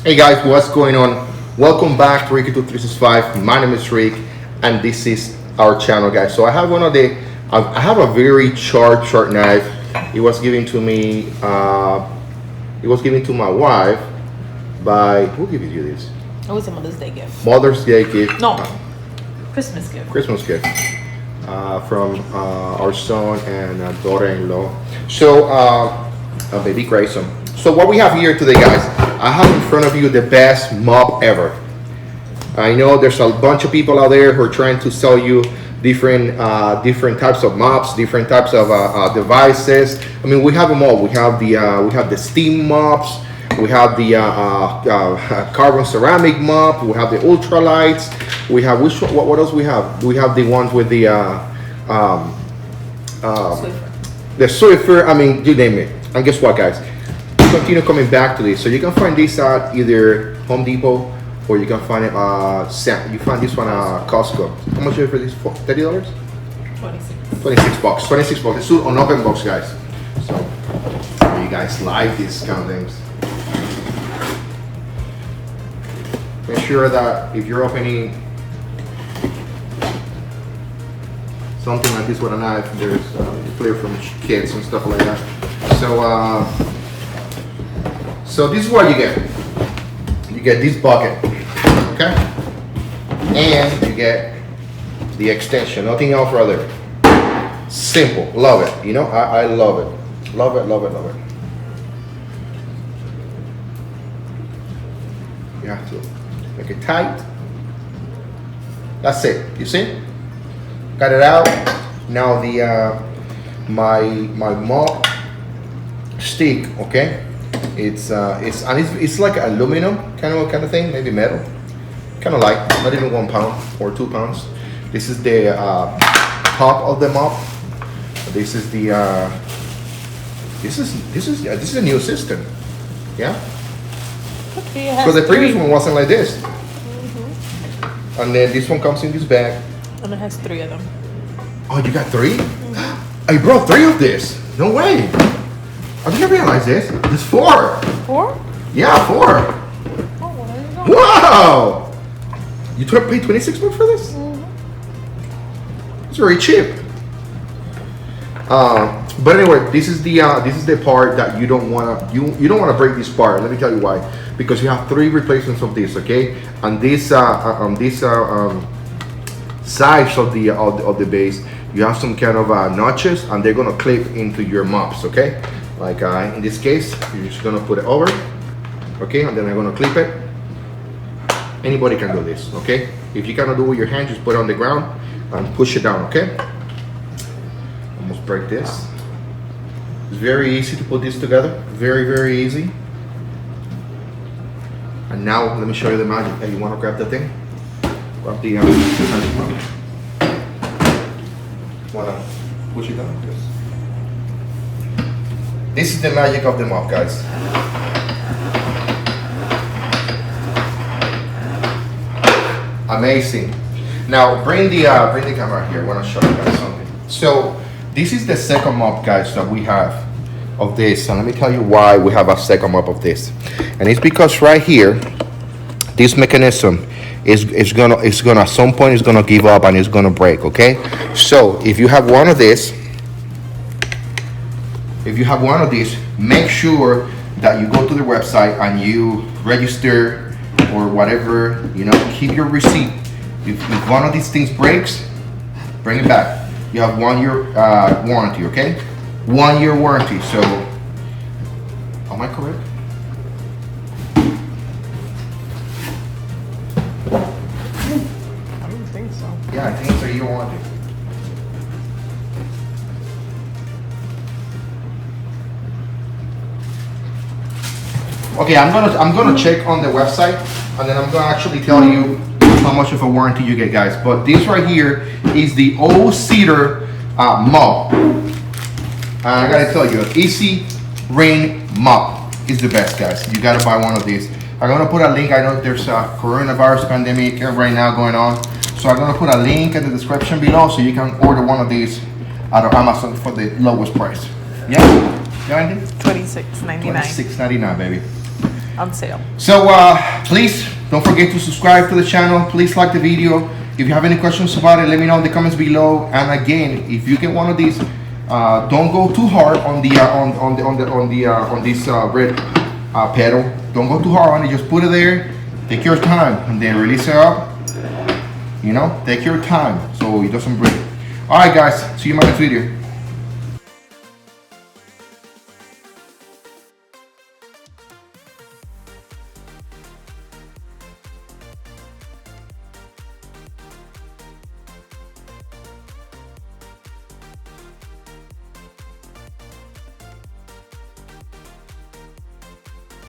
Hey guys, what's going on? Welcome back to Ricky2365. My name is Rick, and this is our channel, guys. So I have I have a very sharp knife. It was given to me. It was given to my wife by who gave you this? It was a Mother's Day gift. Mother's Day gift. No, Christmas gift. Christmas gift from our son and daughter-in-law. So, baby Grayson. So what we have here today, guys, I have in front of you the best mop ever. I know there's a bunch of people out there who are trying to sell you different types of mops, different types of devices. I mean, we have them all. We have the steam mops. We have the carbon ceramic mop. We have the ultralights. We have what else we have? We have the ones with the Swiffer. I mean, you name it. And guess what, guys? Continue coming back to this. So you can find this at either Home Depot or you can find it you find this one at Costco. How much is it for this? $30? 26. 26 bucks. 26 bucks. It's still on open box, guys. So you guys like these kind of things. Make sure that if you're opening something like this with a knife, there's clear from kids and stuff like that. So this is what you get. You get this bucket, okay? And you get the extension, nothing else rather. Simple, love it. You know, I love it. Love it, love it, love it. You have to make it tight. That's it, you see? Got it out. Now the my mop stick, okay? It's like aluminum kind of thing, maybe metal, kind of like not even 1 pound or 2 pounds. This is the top of the mop. This is the this is a new system, yeah. Because the previous one wasn't like this. Mm-hmm. And then this one comes in this bag. And it has 3 of them. Oh, you got 3? Mm-hmm. I brought 3 of this. No way. I didn't realize this. There's 4. 4? Yeah, 4. Oh, well, there you go. Wow! You paid 26 bucks for this? Mm-hmm. It's very cheap. But anyway, this is the part that you don't wanna break this part. Let me tell you why. Because you have 3 replacements of this, okay? And this sides of the base, you have some kind of notches, and they're gonna clip into your mops, okay? Like in this case, you're just gonna put it over, okay, and then I'm gonna clip it. Anybody can do this, okay? If you cannot do it with your hand, just put it on the ground and push it down, okay? Almost break this. It's very easy to put this together, very, very easy. And now let me show you the magic. Hey, you wanna grab the thing? Grab the wanna push it down? Yes. This is the magic of the mop, guys. Amazing. Now bring the camera here. I want to show you guys something. So this is the second mop, guys, that we have of this. And let me tell you why we have a second mop of this. And it's because right here, this mechanism is gonna at some point it's gonna give up and it's gonna break. Okay. So if you have one of this. If you have one of these, make sure that you go to the website and you register or whatever, you know, keep your receipt. If one of these things breaks, bring it back. You have 1 year warranty, okay? 1 year warranty. So, am I correct? I don't think so. Yeah, I think it's a year warranty. Okay, I'm gonna check on the website, and then I'm gonna actually tell you how much of a warranty you get, guys. But this right here is the O-Cedar mop. I gotta tell you, EasyWring mop is the best, guys. You gotta buy one of these. I'm gonna put a link. I know there's a coronavirus pandemic right now going on, so I'm gonna put a link in the description below so you can order one of these out of Amazon for the lowest price. Yeah, you know anything? $26.99. $26.99, baby. On sale. So please don't forget to subscribe to the channel. Please like the video. If you have any questions about it, let me know in the comments below. And again, if you get one of these, don't go too hard on the on this red pedal. Don't go too hard on it. Just put it there. Take your time and then release it up. You know, take your time so it doesn't break. All right, guys. See you in my next video.